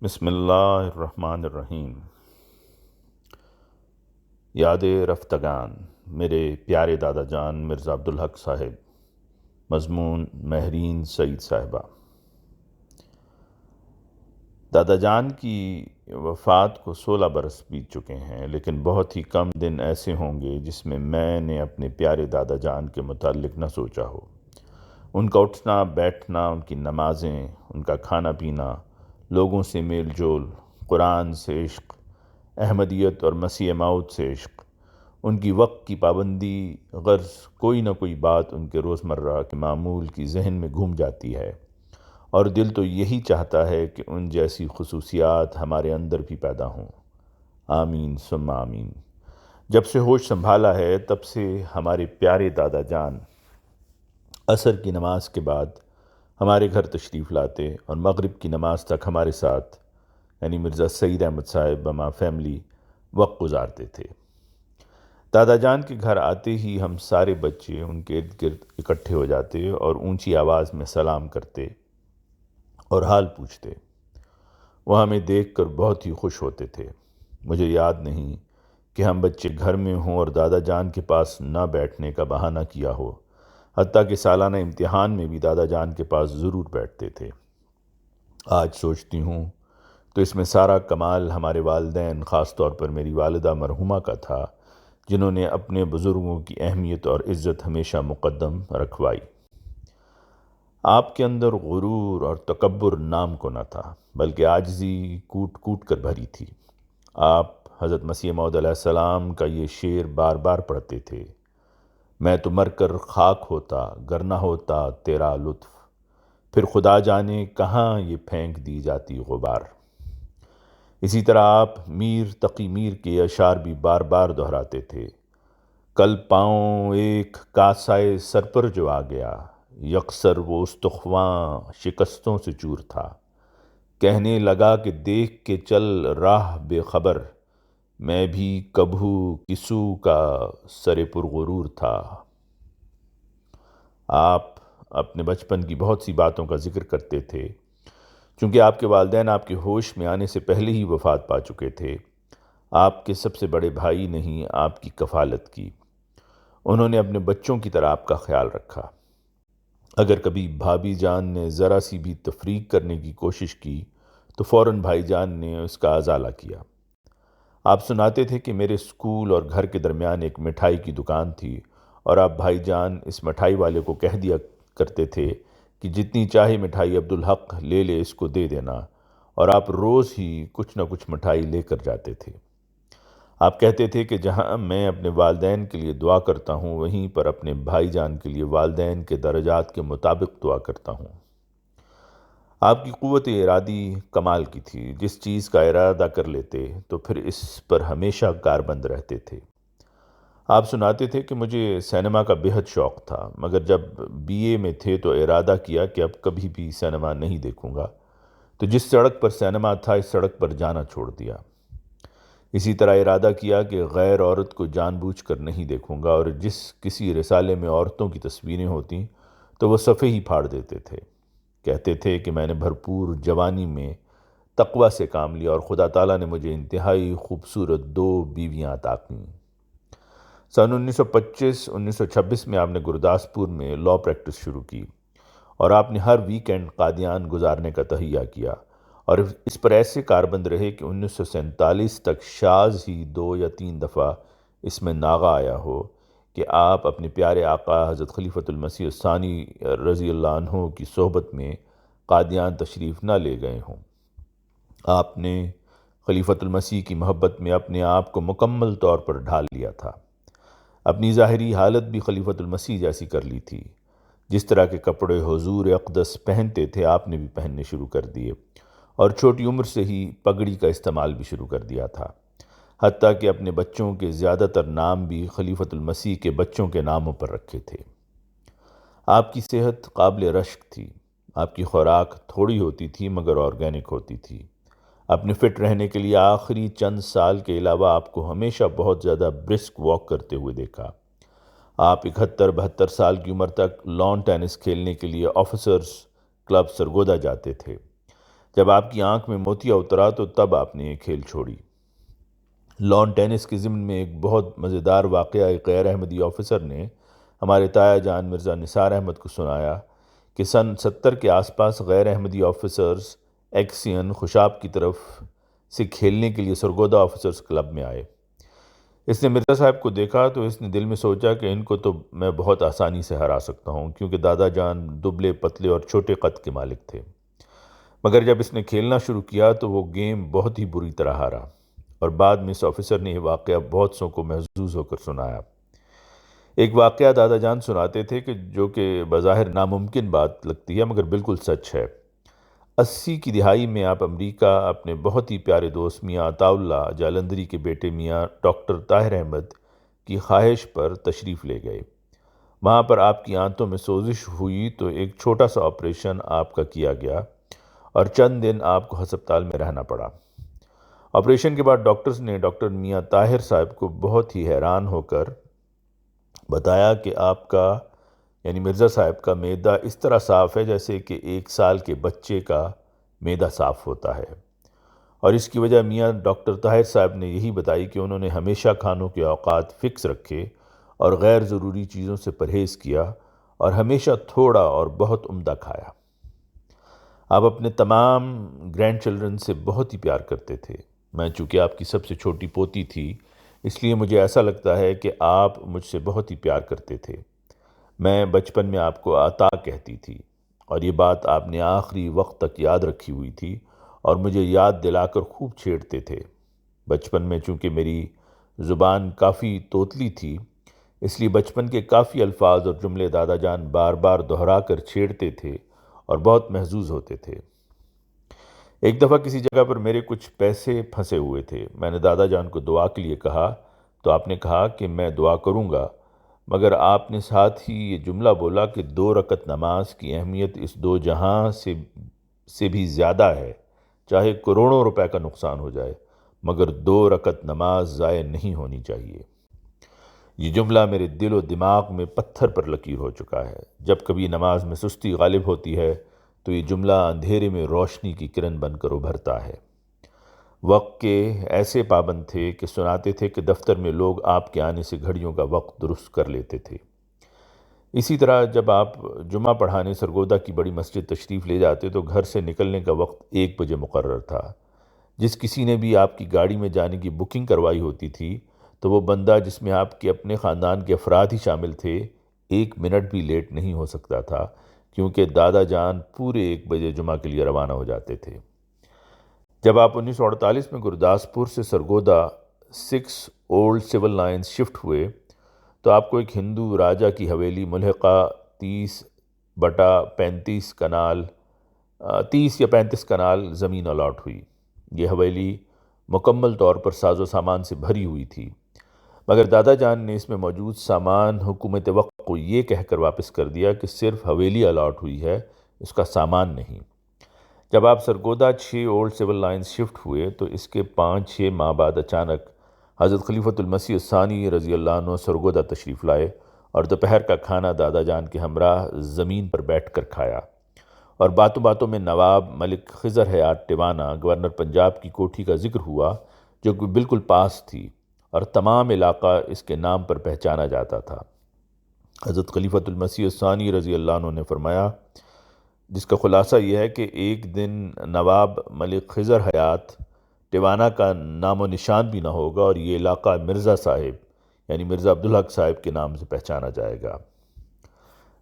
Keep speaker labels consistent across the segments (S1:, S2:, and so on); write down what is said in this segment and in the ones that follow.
S1: بسم اللہ الرحمن الرحیم۔ یاد رفتگان، میرے پیارے دادا جان مرزا عبدالحق صاحب۔ مضمون مہرین سعید صاحبہ۔ دادا جان کی وفات کو 16 برس بیت چکے ہیں، لیکن بہت ہی کم دن ایسے ہوں گے جس میں نے اپنے پیارے دادا جان کے متعلق نہ سوچا ہو۔ ان کا اٹھنا بیٹھنا، ان کی نمازیں، ان کا کھانا پینا، لوگوں سے میل جول، قرآن سے عشق، احمدیت اور مسیح موعود سے عشق، ان کی وقت کی پابندی، غرض کوئی نہ کوئی بات ان کے روزمرہ کے معمول کی ذہن میں گھوم جاتی ہے، اور دل تو یہی چاہتا ہے کہ ان جیسی خصوصیات ہمارے اندر بھی پیدا ہوں۔ آمین ثم آمین۔ جب سے ہوش سنبھالا ہے تب سے ہمارے پیارے دادا جان عصر کی نماز کے بعد ہمارے گھر تشریف لاتے اور مغرب کی نماز تک ہمارے ساتھ، یعنی مرزا سعید احمد صاحب بما فیملی، وقت گزارتے تھے۔ دادا جان کے گھر آتے ہی ہم سارے بچے ان کے ارد گرد اکٹھے ہو جاتے اور اونچی آواز میں سلام کرتے اور حال پوچھتے۔ وہ ہمیں دیکھ کر بہت ہی خوش ہوتے تھے۔ مجھے یاد نہیں کہ ہم بچے گھر میں ہوں اور دادا جان کے پاس نہ بیٹھنے کا بہانہ کیا ہو، حتیٰ کہ سالانہ امتحان میں بھی دادا جان کے پاس ضرور بیٹھتے تھے۔ آج سوچتی ہوں تو اس میں سارا کمال ہمارے والدین، خاص طور پر میری والدہ مرحومہ کا تھا، جنہوں نے اپنے بزرگوں کی اہمیت اور عزت ہمیشہ مقدم رکھوائی۔ آپ کے اندر غرور اور تکبر نام کو نہ تھا، بلکہ عاجزی کوٹ کوٹ کر بھری تھی۔ آپ حضرت مسیح موعود علیہ السلام کا یہ شعر بار بار پڑھتے تھے: میں تو مر کر خاک ہوتا گر نہ ہوتا تیرا لطف، پھر خدا جانے کہاں یہ پھینک دی جاتی غبار۔ اسی طرح آپ میر تقی میر کے اشعار بھی بار بار دہراتے تھے: کل پاؤں ایک کاسائے سر پر جو آ گیا، یکسر وہ استخواں شکستوں سے چور تھا، کہنے لگا کہ دیکھ کے چل راہ بے خبر، میں بھی کبھو کسو کا سر پرغرور تھا۔ آپ اپنے بچپن کی بہت سی باتوں کا ذکر کرتے تھے۔ چونکہ آپ کے والدین آپ کے ہوش میں آنے سے پہلے ہی وفات پا چکے تھے، آپ کے سب سے بڑے بھائی نے ہی آپ کی کفالت کی۔ انہوں نے اپنے بچوں کی طرح آپ کا خیال رکھا۔ اگر کبھی بھابھی جان نے ذرا سی بھی تفریق کرنے کی کوشش کی تو فوراً بھائی جان نے اس کا ازالہ کیا۔ آپ سناتے تھے کہ میرے اسکول اور گھر کے درمیان ایک مٹھائی کی دکان تھی، اور آپ بھائی جان اس مٹھائی والے کو کہہ دیا کرتے تھے کہ جتنی چاہے مٹھائی عبدالحق لے لے، اس کو دے دینا، اور آپ روز ہی کچھ نہ کچھ مٹھائی لے کر جاتے تھے۔ آپ کہتے تھے کہ جہاں میں اپنے والدین کے لیے دعا کرتا ہوں، وہیں پر اپنے بھائی جان کے لیے والدین کے درجات کے مطابق دعا کرتا ہوں۔ آپ کی قوت ارادی کمال کی تھی۔ جس چیز کا ارادہ کر لیتے تو پھر اس پر ہمیشہ کاربند رہتے تھے۔ آپ سناتے تھے کہ مجھے سینما کا بہت شوق تھا، مگر جب بی اے میں تھے تو ارادہ کیا کہ اب کبھی بھی سینما نہیں دیکھوں گا، تو جس سڑک پر سینما تھا اس سڑک پر جانا چھوڑ دیا۔ اسی طرح ارادہ کیا کہ غیر عورت کو جان بوجھ کر نہیں دیکھوں گا، اور جس کسی رسالے میں عورتوں کی تصویریں ہوتیں تو وہ صفحے ہی پھاڑ دیتے تھے۔ کہتے تھے کہ میں نے بھرپور جوانی میں تقوی سے کام لیا اور خدا تعالیٰ نے مجھے انتہائی خوبصورت 2 بیویاں عطا کیں۔ سن 1925-1926 میں آپ نے گرداسپور میں لاء پریکٹس شروع کی، اور آپ نے ہر ویکینڈ قادیان گزارنے کا تہیہ کیا، اور اس پر ایسے کاربند رہے کہ 1947 تک شاذ ہی 2 یا 3 دفعہ اس میں ناغہ آیا ہو کہ آپ اپنے پیارے آقا حضرت خلیفۃ المسیح الثانی رضی اللہ عنہ کی صحبت میں قادیان تشریف نہ لے گئے ہوں۔ آپ نے خلیفۃ المسیح کی محبت میں اپنے آپ کو مکمل طور پر ڈھال لیا تھا۔ اپنی ظاہری حالت بھی خلیفۃ المسیح جیسی کر لی تھی۔ جس طرح کے کپڑے حضور اقدس پہنتے تھے آپ نے بھی پہننے شروع کر دیے، اور چھوٹی عمر سے ہی پگڑی کا استعمال بھی شروع کر دیا تھا، حتیٰ کہ اپنے بچوں کے زیادہ تر نام بھی خلیفۃ المسیح کے بچوں کے ناموں پر رکھے تھے۔ آپ کی صحت قابل رشک تھی۔ آپ کی خوراک تھوڑی ہوتی تھی مگر آرگینک ہوتی تھی۔ اپنے فٹ رہنے کے لیے آخری چند سال کے علاوہ آپ کو ہمیشہ بہت زیادہ برسک واک کرتے ہوئے دیکھا۔ آپ 71-72 سال کی عمر تک لان ٹینس کھیلنے کے لیے آفیسرز کلب سرگودا جاتے تھے۔ جب آپ کی آنکھ میں موتیا اترا تو تب آپ نے یہ کھیل چھوڑی۔ لان ٹینس کے ضمن میں ایک بہت مزیدار واقعہ ایک غیر احمدی آفیسر نے ہمارے تایا جان مرزا نثار احمد کو سنایا کہ سن 70 کے آس پاس غیر احمدی آفیسرز ایکسین خوشاب کی طرف سے کھیلنے کے لیے سرگودا آفیسرز کلب میں آئے۔ اس نے مرزا صاحب کو دیکھا تو اس نے دل میں سوچا کہ ان کو تو میں بہت آسانی سے ہرا سکتا ہوں، کیونکہ دادا جان دبلے پتلے اور چھوٹے قد کے مالک تھے۔ مگر جب اس نے کھیلنا شروع کیا تو وہ گیم بہت ہی بری طرح ہارا، اور بعد میں اس آفیسر نے یہ واقعہ بہت سو کو محظوظ ہو کر سنایا۔ ایک واقعہ دادا جان سناتے تھے کہ جو کہ بظاہر ناممکن بات لگتی ہے مگر بالکل سچ ہے۔ 80 کی دہائی میں آپ امریکہ اپنے بہت ہی پیارے دوست میاں عطا اللہ جالندھری کے بیٹے میاں ڈاکٹر طاہر احمد کی خواہش پر تشریف لے گئے۔ وہاں پر آپ کی آنتوں میں سوزش ہوئی تو ایک چھوٹا سا آپریشن آپ کا کیا گیا اور چند دن آپ کو ہسپتال میں رہنا پڑا۔ آپریشن کے بعد ڈاکٹرز نے ڈاکٹر میاں طاہر صاحب کو بہت ہی حیران ہو کر بتایا کہ آپ کا یعنی مرزا صاحب کا معدہ اس طرح صاف ہے جیسے کہ 1 سال کے بچے کا معدہ صاف ہوتا ہے، اور اس کی وجہ میاں ڈاکٹر طاہر صاحب نے یہی بتائی کہ انہوں نے ہمیشہ کھانوں کے اوقات فکس رکھے اور غیر ضروری چیزوں سے پرہیز کیا اور ہمیشہ تھوڑا اور بہت عمدہ کھایا۔ آپ اپنے تمام گرینڈ چلڈرن سے بہت ہی پیار کرتے تھے۔ میں چونکہ آپ کی سب سے چھوٹی پوتی تھی، اس لیے مجھے ایسا لگتا ہے کہ آپ مجھ سے بہت ہی پیار کرتے تھے۔ میں بچپن میں آپ کو عطا کہتی تھی، اور یہ بات آپ نے آخری وقت تک یاد رکھی ہوئی تھی اور مجھے یاد دلا کر خوب چھیڑتے تھے۔ بچپن میں چونکہ میری زبان کافی توتلی تھی، اس لیے بچپن کے کافی الفاظ اور جملے دادا جان بار بار دہرا کر چھیڑتے تھے اور بہت محظوظ ہوتے تھے۔ ایک دفعہ کسی جگہ پر میرے کچھ پیسے پھنسے ہوئے تھے۔ میں نے دادا جان کو دعا کے لیے کہا تو آپ نے کہا کہ میں دعا کروں گا، مگر آپ نے ساتھ ہی یہ جملہ بولا کہ 2 رکعت نماز کی اہمیت اس 2 جہاں سے بھی زیادہ ہے، چاہے کروڑوں روپے کا نقصان ہو جائے، مگر 2 رکعت نماز ضائع نہیں ہونی چاہیے۔ یہ جملہ میرے دل و دماغ میں پتھر پر لکیر ہو چکا ہے۔ جب کبھی نماز میں سستی غالب ہوتی ہے تو یہ جملہ اندھیرے میں روشنی کی کرن بن کر ابھرتا ہے۔ وقت کے ایسے پابند تھے کہ سناتے تھے کہ دفتر میں لوگ آپ کے آنے سے گھڑیوں کا وقت درست کر لیتے تھے۔ اسی طرح جب آپ جمعہ پڑھانے سرگودا کی بڑی مسجد تشریف لے جاتے تو گھر سے نکلنے کا وقت 1 بجے مقرر تھا۔ جس کسی نے بھی آپ کی گاڑی میں جانے کی بکنگ کروائی ہوتی تھی تو وہ بندہ جس میں آپ کے اپنے خاندان کے افراد ہی شامل تھے 1 منٹ بھی لیٹ نہیں ہو سکتا تھا، کیونکہ دادا جان پورے 1 بجے جمعہ کے لیے روانہ ہو جاتے تھے۔ جب آپ 1948 میں گرداسپور سے Sargodha 6 old civil lines shift ہوئے تو آپ کو ایک ہندو راجا کی حویلی ملحقہ 30/35 کنال 30 یا 35 کنال زمین الاٹ ہوئی۔ یہ حویلی مکمل طور پر ساز و سامان سے بھری ہوئی تھی، مگر دادا جان نے اس میں موجود سامان حکومت وقت کو یہ کہہ کر واپس کر دیا کہ صرف حویلی الاٹ ہوئی ہے، اس کا سامان نہیں۔ جب آپ Sargodha 6 old civil lines shift ہوئے تو اس کے 5-6 ماہ بعد اچانک حضرت خلیفۃ المسیح الثانی رضی اللہ عنہ سرگودا تشریف لائے اور دوپہر کا کھانا دادا جان کے ہمراہ زمین پر بیٹھ کر کھایا، اور باتوں باتوں میں نواب ملک خضر حیات ٹیوانا گورنر پنجاب کی کوٹھی کا ذکر ہوا جو کہ بالکل پاس تھی اور تمام علاقہ اس کے نام پر پہچانا جاتا تھا۔ حضرت خلیفۃ المسیح الثانی رضی اللہ عنہ نے فرمایا، جس کا خلاصہ یہ ہے کہ ایک دن نواب ملک خضر حیات ٹیوانا کا نام و نشان بھی نہ ہوگا اور یہ علاقہ مرزا صاحب یعنی مرزا عبدالحق صاحب کے نام سے پہچانا جائے گا۔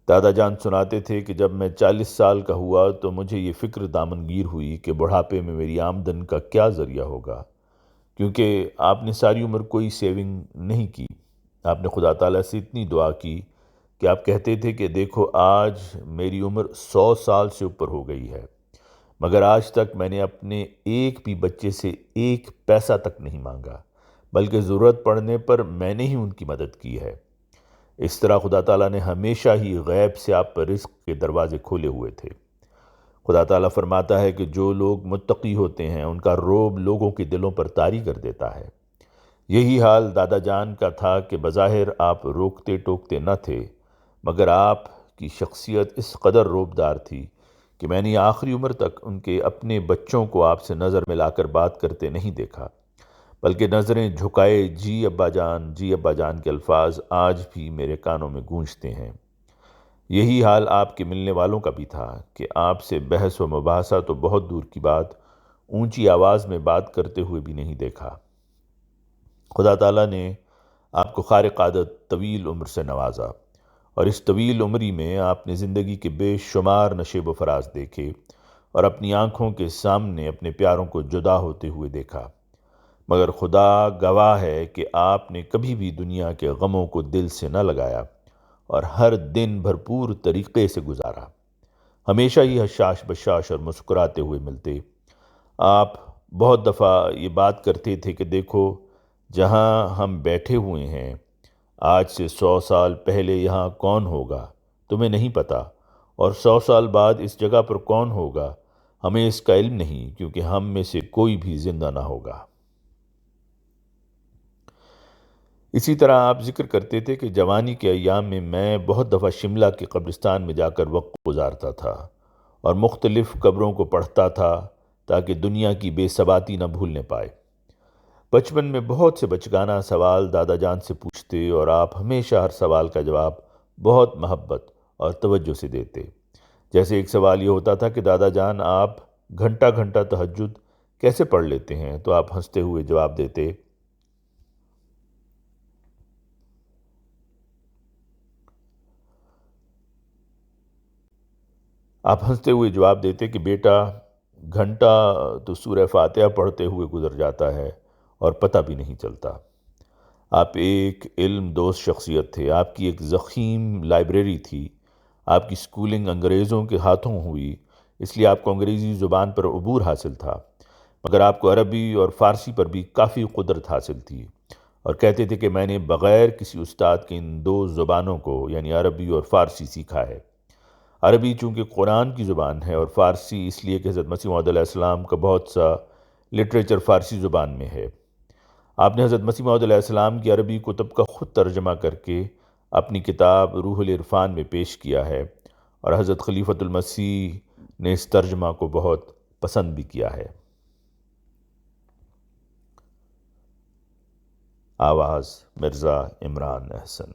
S1: دادا جان سناتے تھے کہ جب میں 40 سال کا ہوا تو مجھے یہ فکر دامنگیر ہوئی کہ بڑھاپے میں میری آمدن کا کیا ذریعہ ہوگا، کیونکہ آپ نے ساری عمر کوئی سیونگ نہیں کی۔ آپ نے خدا تعالیٰ سے اتنی دعا کی کہ آپ کہتے تھے کہ دیکھو آج میری عمر 100 سال سے اوپر ہو گئی ہے، مگر آج تک میں نے اپنے ایک بھی بچے سے 1 پیسہ تک نہیں مانگا، بلکہ ضرورت پڑنے پر میں نے ہی ان کی مدد کی ہے۔ اس طرح خدا تعالیٰ نے ہمیشہ ہی غیب سے آپ پر رزق کے دروازے کھولے ہوئے تھے۔ خدا تعالیٰ فرماتا ہے کہ جو لوگ متقی ہوتے ہیں ان کا رعب لوگوں کے دلوں پر طاری کر دیتا ہے۔ یہی حال دادا جان کا تھا کہ بظاہر آپ روکتے ٹوکتے نہ تھے، مگر آپ کی شخصیت اس قدر رعب دار تھی کہ میں نے آخری عمر تک ان کے اپنے بچوں کو آپ سے نظر ملا کر بات کرتے نہیں دیکھا، بلکہ نظریں جھکائے جی ابا جان کے الفاظ آج بھی میرے کانوں میں گونجتے ہیں۔ یہی حال آپ کے ملنے والوں کا بھی تھا کہ آپ سے بحث و مباحثہ تو بہت دور کی بات، اونچی آواز میں بات کرتے ہوئے بھی نہیں دیکھا۔ خدا تعالیٰ نے آپ کو خارق عادت طویل عمر سے نوازا، اور اس طویل عمری میں آپ نے زندگی کے بے شمار نشیب و فراز دیکھے اور اپنی آنکھوں کے سامنے اپنے پیاروں کو جدا ہوتے ہوئے دیکھا، مگر خدا گواہ ہے کہ آپ نے کبھی بھی دنیا کے غموں کو دل سے نہ لگایا اور ہر دن بھرپور طریقے سے گزارا۔ ہمیشہ ہی حشاش بشاش اور مسکراتے ہوئے ملتے۔ آپ بہت دفعہ یہ بات کرتے تھے کہ دیکھو، جہاں ہم بیٹھے ہوئے ہیں آج سے 100 سال پہلے یہاں کون ہوگا تمہیں نہیں پتا، اور 100 سال بعد اس جگہ پر کون ہوگا ہمیں اس کا علم نہیں، کیونکہ ہم میں سے کوئی بھی زندہ نہ ہوگا۔ اسی طرح آپ ذکر کرتے تھے کہ جوانی کے ایام میں میں بہت دفعہ شملہ کے قبرستان میں جا کر وقت گزارتا تھا اور مختلف قبروں کو پڑھتا تھا تاکہ دنیا کی بے ثباتی نہ بھولنے پائے۔ بچپن میں بہت سے بچگانہ سوال دادا جان سے پوچھتے اور آپ ہمیشہ ہر سوال کا جواب بہت محبت اور توجہ سے دیتے۔ جیسے ایک سوال یہ ہوتا تھا کہ دادا جان آپ گھنٹہ گھنٹہ تہجد کیسے پڑھ لیتے ہیں؟ تو آپ ہنستے ہوئے جواب دیتے، کہ بیٹا گھنٹہ تو سورہ فاتحہ پڑھتے ہوئے گزر جاتا ہے اور پتہ بھی نہیں چلتا۔ آپ ایک علم دوست شخصیت تھے، آپ کی ایک ضخیم لائبریری تھی۔ آپ کی سکولنگ انگریزوں کے ہاتھوں ہوئی، اس لیے آپ کو انگریزی زبان پر عبور حاصل تھا، مگر آپ کو عربی اور فارسی پر بھی کافی قدرت حاصل تھی، اور کہتے تھے کہ میں نے بغیر کسی استاد کے ان دو زبانوں کو یعنی عربی اور فارسی سیکھا ہے۔ عربی چونکہ قرآن کی زبان ہے، اور فارسی اس لیے کہ حضرت مسیح موعود علیہ السلام کا بہت سا لٹریچر فارسی زبان میں ہے۔ آپ نے حضرت مسیح موعود علیہ السلام کی عربی کتب کا خود ترجمہ کر کے اپنی کتاب روح العرفان میں پیش کیا ہے، اور حضرت خلیفۃ المسیح نے اس ترجمہ کو بہت پسند بھی کیا ہے۔ آواز مرزا عمران احسن۔